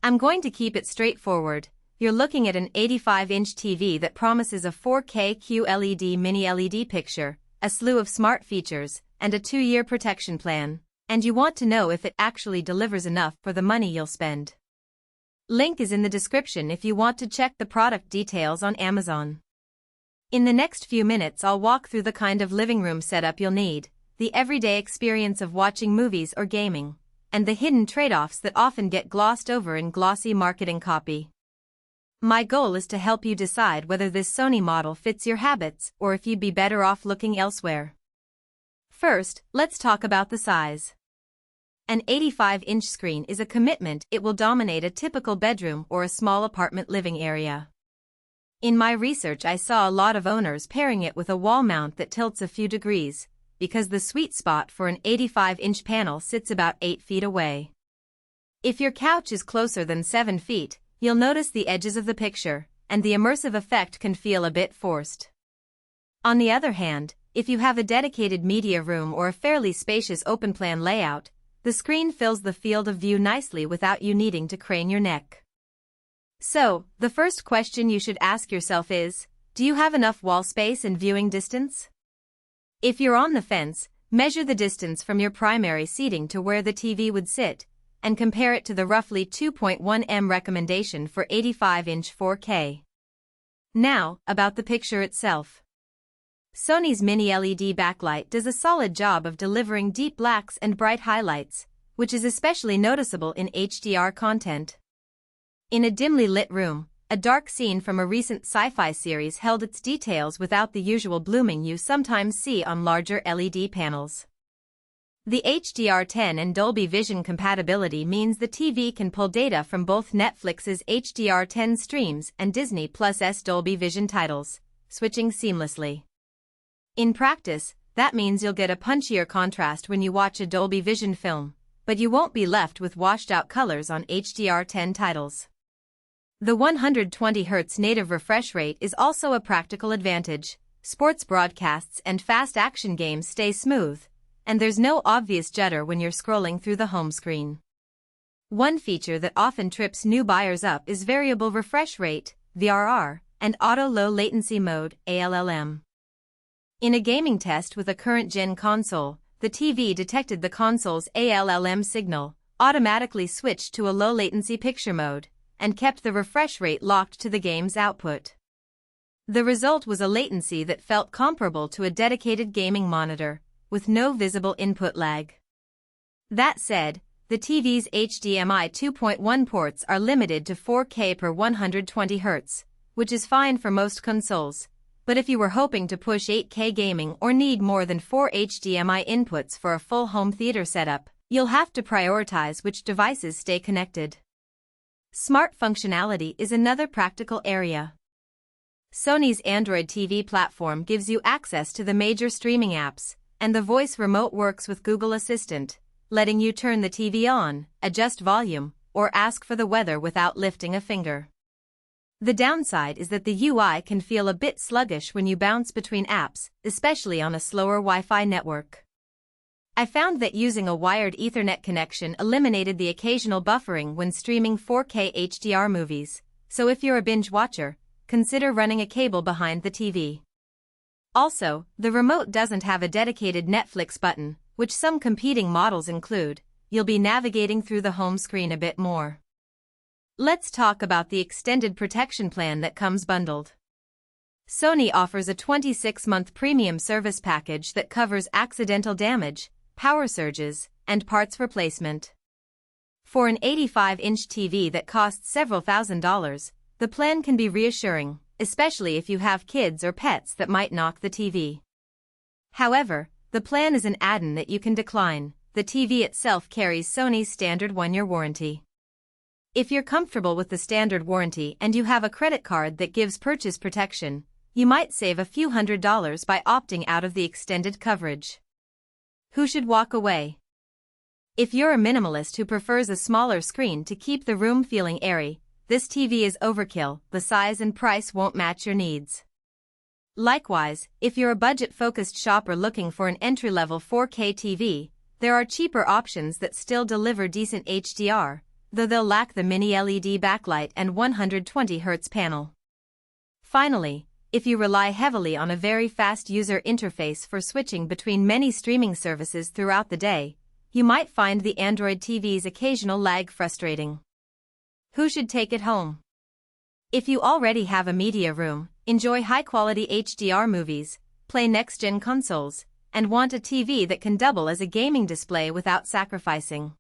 I'm going to keep it straightforward. You're looking at an 85-inch TV that promises a 4K QLED mini LED picture, a slew of smart features, and a 2-year protection plan. And you want to know if it actually delivers enough for the money you'll spend. Link is in the description if you want to check the product details on Amazon. In the next few minutes I'll walk through the kind of living room setup you'll need, the everyday experience of watching movies or gaming, and the hidden trade-offs that often get glossed over in glossy marketing copy. My goal is to help you decide whether this Sony model fits your habits or if you'd be better off looking elsewhere. First, let's talk about the size. An 85-inch screen is a commitment. It will dominate a typical bedroom or a small apartment living area. In my research I saw a lot of owners pairing it with a wall mount that tilts a few degrees, because the sweet spot for an 85-inch panel sits about 8 feet away. If your couch is closer than 7 feet, you'll notice the edges of the picture, and the immersive effect can feel a bit forced. On the other hand, if you have a dedicated media room or a fairly spacious open-plan layout, the screen fills the field of view nicely without you needing to crane your neck. So, the first question you should ask yourself is, do you have enough wall space and viewing distance? If you're on the fence, measure the distance from your primary seating to where the TV would sit, and compare it to the roughly 2.1 m recommendation for 85-inch 4K. Now, about the picture itself. Sony's mini LED backlight does a solid job of delivering deep blacks and bright highlights, which is especially noticeable in HDR content. In a dimly lit room, a dark scene from a recent sci-fi series held its details without the usual blooming you sometimes see on larger LED panels. The HDR10 and Dolby Vision compatibility means the TV can pull data from both Netflix's HDR10 streams and Disney+'s Dolby Vision titles, switching seamlessly. In practice, that means you'll get a punchier contrast when you watch a Dolby Vision film, but you won't be left with washed-out colors on HDR10 titles. The 120Hz native refresh rate is also a practical advantage. Sports broadcasts and fast action games stay smooth, and there's no obvious judder when you're scrolling through the home screen. One feature that often trips new buyers up is variable refresh rate, VRR, and auto low latency mode, ALLM. In a gaming test with a current-gen console, the TV detected the console's ALLM signal, automatically switched to a low latency picture mode, and kept the refresh rate locked to the game's output. The result was a latency that felt comparable to a dedicated gaming monitor, with no visible input lag. That said, the TV's HDMI 2.1 ports are limited to 4K per 120 Hz, which is fine for most consoles, but if you were hoping to push 8K gaming or need more than 4 HDMI inputs for a full home theater setup, you'll have to prioritize which devices stay connected. Smart functionality is another practical area. Sony's Android TV platform gives you access to the major streaming apps, and the voice remote works with Google Assistant, letting you turn the TV on, adjust volume, or ask for the weather without lifting a finger. The downside is that the UI can feel a bit sluggish when you bounce between apps, especially on a slower Wi-Fi network. I found that using a wired Ethernet connection eliminated the occasional buffering when streaming 4K HDR movies, so if you're a binge watcher, consider running a cable behind the TV. Also, the remote doesn't have a dedicated Netflix button, which some competing models include. You'll be navigating through the home screen a bit more. Let's talk about the extended protection plan that comes bundled. Sony offers a 26-month premium service package that covers accidental damage, power surges, and parts replacement. For an 85-inch TV that costs several $1,000s, the plan can be reassuring, especially if you have kids or pets that might knock the TV. However, the plan is an add-on that you can decline. The TV itself carries Sony's standard 1-year warranty. If you're comfortable with the standard warranty and you have a credit card that gives purchase protection, you might save a few $100s by opting out of the extended coverage. Who should walk away? If you're a minimalist who prefers a smaller screen to keep the room feeling airy, this TV is overkill. The size and price won't match your needs. Likewise, if you're a budget-focused shopper looking for an entry-level 4K TV, there are cheaper options that still deliver decent HDR, though they'll lack the mini LED backlight and 120Hz panel. Finally, if you rely heavily on a very fast user interface for switching between many streaming services throughout the day, you might find the Android TV's occasional lag frustrating. Who should take it home? If you already have a media room, enjoy high-quality HDR movies, play next-gen consoles, and want a TV that can double as a gaming display without sacrificing